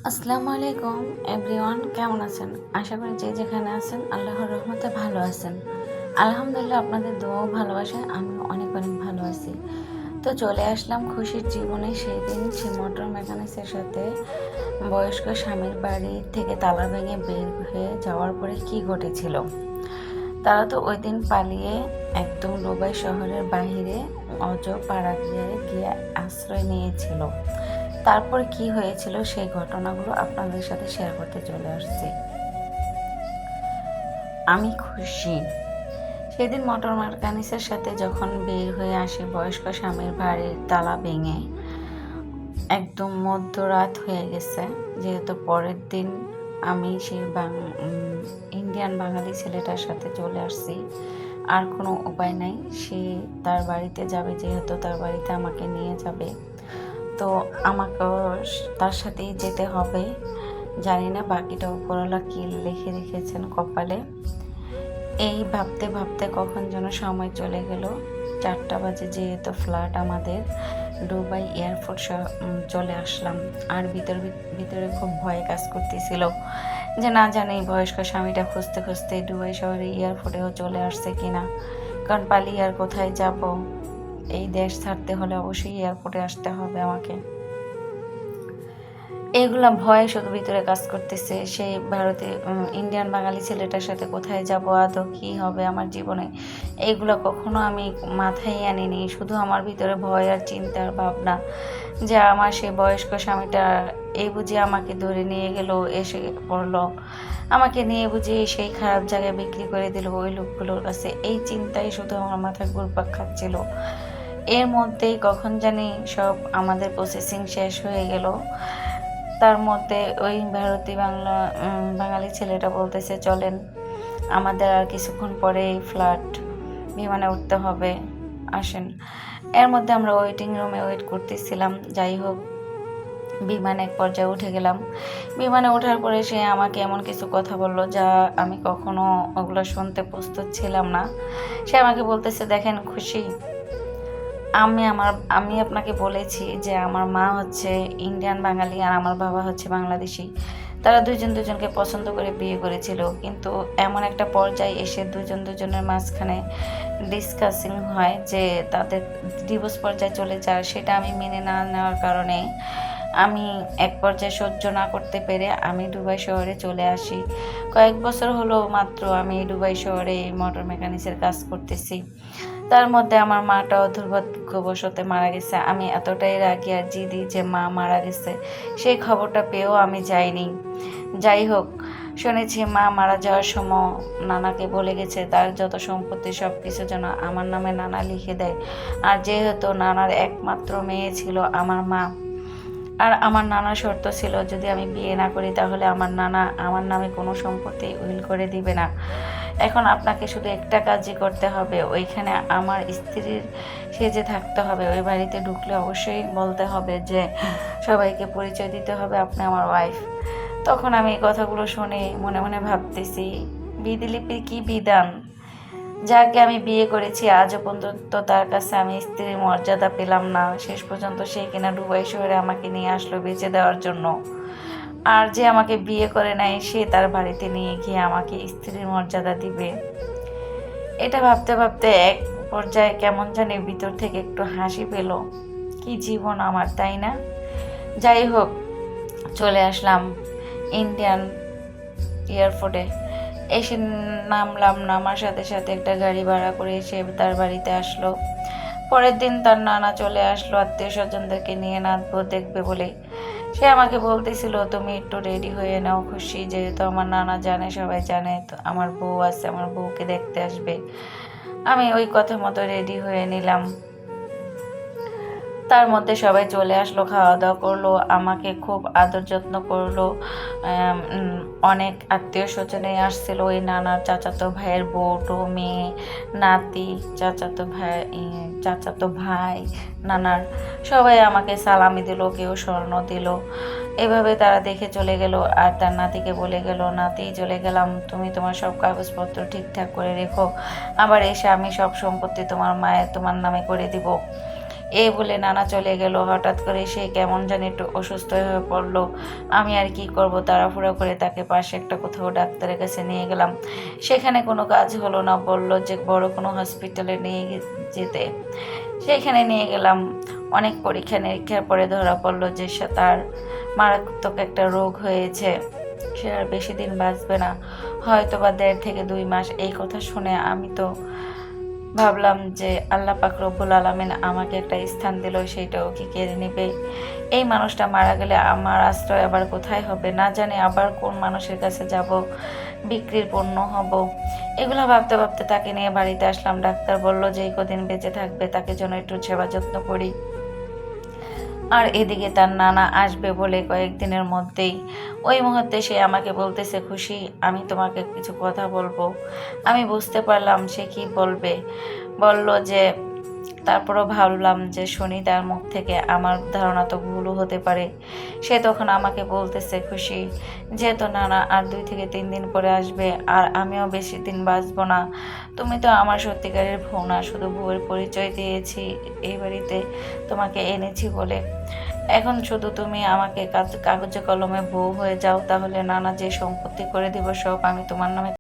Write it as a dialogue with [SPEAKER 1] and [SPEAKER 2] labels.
[SPEAKER 1] আসসালামু আলাইকুম এভরিওয়ান, কেমন আছেন? আশা করি যে যেখানে আছেন আল্লাহর রহমতে ভালো আছেন। আলহামদুলিল্লাহ, আপনাদের দোয়াও ভালোবাসায় আমিও অনেক অনেক ভালো আছি। তো চলে আসলাম খুশির জীবনে সেই দিন, সে মোটর মেকানিক্সের সাথে বয়স্ক স্বামীর বাড়ি থেকে তালা ভেঙে বের হয়ে যাওয়ার পরে কি ঘটেছিল। তারা তো ওই দিন পালিয়ে একদম দুবাই শহরের বাহিরে অজপাড়ায় গিয়ে আশ্রয় নিয়েছিল। তারপর কি হয়েছিল সেই ঘটনাগুলো আপনাদের সাথে শেয়ার করতে চলে আসছি। আমি খুশি। সেদিন মোটর মেকানিক্সের সাথে যখন বের হয়ে আসে বয়স্ক স্বামীর বাড়ির তালা ভেঙে, একদম মধ্যরাত হয়ে গেছে, যেহেতু পরের দিন আমি সেই ইন্ডিয়ান বাঙালি ছেলেটার সাথে চলে আসছি। আর কোনো উপায় নাই, সে তার বাড়িতে যাবে, যেহেতু তার বাড়িতে আমাকে নিয়ে যাবে, তো আমাকেও তার সাথেই যেতে হবে। জানি না বাকিটা উপরওয়ালা কী লিখে রেখেছেন কপালে। এই ভাবতে ভাবতে কখন যেন সময় চলে গেল 4টা বাজে, যেহেতু ফ্লাইট আমাদের দুবাই এয়ারপোর্ট চলে আসলাম। আর ভিতরে খুব ভয় কাজ করতেছিল যে না জানি বয়স্ক স্বামীটা খুঁজতে খুঁজতে দুবাই শহরে এয়ারপোর্টেও চলে আসছে কিনা, কারণ পালিয়ে আর কোথায় যাব। এই দেশ ছাড়তে হলে অবশ্যই এয়ারপোর্টে আসতে হবে আমাকে। এগুলা ভয় শুধু ভিতরে কাজ করতেছে। সেই ইন্ডিয়ান বাঙালি ছেলেটার সাথে কোথায় যাব, আদৌ কী হবে আমার জীবনে, এইগুলো কখনো আমি মাথায় আনিনি। শুধু আমার ভিতরে ভয় আর চিন্তার ভাবনা যে আমার সেই বয়স্ক স্বামীটা এই বুঝি আমাকে ধরে নিয়ে গেল, এসে পড়লো, আমাকে নিয়ে বুঝি সেই খারাপ জায়গায় বিক্রি করে দিল ওই লোকগুলোর কাছে। এই চিন্তাই শুধু আমার মাথায় ঘুরপাক খাচ্ছিল। এর মধ্যেই কখন জানি সব আমাদের প্রসেসিং শেষ হয়ে গেল। তার মধ্যে ওই বাঙালি ছেলেটা বলতেছে চলেন, আমাদের আর কিছুক্ষণ পরেই ফ্লাইট, বিমানে উঠতে হবে, আসেন। এর মধ্যে আমরা ওয়েটিং রুমে ওয়েট করতেছিলাম। যাই হোক, বিমানে এক পর্যায়ে উঠে গেলাম। বিমানে ওঠার পরে সে আমাকে এমন কিছু কথা বলল যা আমি কখনো ওগুলো শুনতে প্রস্তুত ছিলাম না। সে আমাকে বলতেছে, দেখেন খুশি, আমি আপনাকে বলেছি যে আমার মা হচ্ছে ইন্ডিয়ান বাঙালি আর আমার বাবা হচ্ছে বাংলাদেশি। তারা দুজনকে পছন্দ করে বিয়ে করেছিল, কিন্তু এমন একটা পর্যায়ে এসে দুজনের মাঝখানে ডিসকাসিং হয় যে তাদের ডিভোর্স পর্যায়ে চলে যায়। সেটা আমি মেনে না নেওয়ার কারণে আমি এক পর্যায়ে সহ্য না করতে পেরে আমি দুবাই শহরে চলে আসি। কয়েক বছর হলো মাত্র আমি দুবাই শহরে মোটর মেকানিক্সের কাজ করতেছি। তার মধ্যে আমার মাটাও দুর্ভাগ্যবশত মারা গেছে। আমি এতটাই রাগি আর জিদি যে মা মারা গেছে, সেই খবরটা পেয়েও আমি যাইনি। যাই হোক, শুনেছি মা মারা যাওয়ার সময় নানাকে বলে গেছে তার যত সম্পত্তি সব কিছু যেন আমার নামে নানা লিখে দেয়। আর যেহেতু নানার একমাত্র মেয়ে ছিল আমার মা, আর আমার নানার শর্ত ছিল যদি আমি বিয়ে না করি তাহলে আমার নানা আমার নামে কোনো সম্পত্তি উইল করে দিবে না। এখন আপনাকে শুধু একটা কাজই করতে হবে, ওইখানে আমার স্ত্রীর সেজে থাকতে হবে। ওই বাড়িতে ঢুকলে অবশ্যই বলতে হবে যে সবাইকে পরিচয় দিতে হবে আপনি আমার ওয়াইফ। তখন আমি এই কথাগুলো শুনে মনে মনে ভাবতেছি, বিধিলিপির কি বিধান, যাকে আমি বিয়ে করেছি আজও পর্যন্ত তার কাছে আমি স্ত্রীর মর্যাদা পেলাম না। শেষ পর্যন্ত সে কিনা দুবাই শহরে আমাকে নিয়ে আসলো বেঁচে দেওয়ার জন্য। আর যে আমাকে বিয়ে করে নেয় সে তার বাড়িতে নিয়ে গিয়ে আমাকে স্ত্রীর মর্যাদা দিবে। এটা ভাবতে ভাবতে এক পর্যায়ে কেমন জানি ভিতর থেকে একটু হাসি পেল। কি জীবন আমার, তাই না? যাই হোক, চলে আসলাম ইন্ডিয়ান এয়ারপোর্টে। এসে নামলাম, নামার সাথে সাথে একটা গাড়ি ভাড়া করে সে তার বাড়িতে আসলো। পরের দিন তার নানা চলে আসলো আত্মীয় স্বজনদেরকে নিয়ে নাচবো দেখবে বলে। সে আমাকে বলতেছিল তুমি একটু রেডি হয়ে নাও খুশি, যেহেতু আমার নানা জানে, সবাই জানে তো আমার বউ আছে, আমার বউকে দেখতে আসবে। আমি ওই কথা মতো রেডি হয়ে নিলাম। তার মধ্যে সবাই চলে আসলো, খাওয়া দাওয়া করলো, আমাকে খুব আদর যত্ন করলো। অনেক আত্মীয় স্বজনে আসছিল, ওই নানার চাচাতো ভাইয়ের বউটো, মেয়ে, নাতি, চাচাতো ভাই, নানার সবাই আমাকে সালামি দিল, কেউ স্বর্ণ দিল। এভাবে তারা দেখে চলে গেল। আর তার নাতিকে বলে গেল, নাতি চলে গেলাম, তুমি তোমার সব কাগজপত্র ঠিকঠাক করে রেখো, আবার এসে আমি সব সম্পত্তি তোমার নামে করে দিব। এই বলে নানা চলে গেল। হঠাৎ করে সে কেমন জানি একটু অসুস্থ হয়ে পড়ল। আমি আর কি করব, তাড়াহুড়ো করে তাকে পাশে একটা কোথাও ডাক্তারের কাছে নিয়ে গেলাম। সেখানে কোনো কাজ হলো না, বলল যে বড় কোনো হসপিটালে নিয়ে যেতে। সেখানে নিয়ে গেলাম। অনেক পরীক্ষা নিরীক্ষার পরে ধরা পড়লো যে তার মারাত্মক একটা রোগ হয়েছে, সে আর বেশি দিন বাঁচবে না, হয়তো বা 1.5 থেকে 2 মাস। এই কথা শুনে আমি তো ভাবলাম যে আল্লাহ পাক রব্বুল আলামিন আমাকে একটা স্থান দিল, সেইটাও কি কেড়ে নেবে? এই মানুষটা মারা গেলে আমার আশ্রয় আবার কোথায় হবে? না জানি আবার কোন মানুষের কাছে যাব, বিক্রির পণ্য হব। এগুলো ভাবতে ভাবতে তাকে নিয়ে বাড়িতে আসলাম। ডাক্তার বলল যে এই কদিন বেঁচে থাকবে, তাকে যেন একটু সেবা যত্ন করি। আর এদিকে তার নানা আসবে বলে কয়েকদিনের মধ্যেই। ওই মুহূর্তে সে আমাকে বলতেছে, খুশি, আমি তোমাকে কিছু কথা বলবো। আমি বুঝতে পারলাম সে কি বলবে। বলল যে, তারপরও ভাবলাম যে শুনি তার মুখ থেকে, আমার ধারণা তো ভুলও হতে পারে। সে তখন আমাকে বলতেছে, খুশি, যেহেতু নানা আর 2 থেকে 3 দিন পরে আসবে, আর আমিও বেশি দিন বাঁচবো না, তুমি তো আমার সত্যিকারের বউ না, শুধু বউয়ের পরিচয় দিয়েছি এই বাড়িতে তোমাকে এনেছি বলে। এখন শুধু তুমি আমাকে কাগজে কলমে বউ হয়ে যাও, তাহলে নানা যে সম্পত্তি করে দিব সব আমি তোমার নামে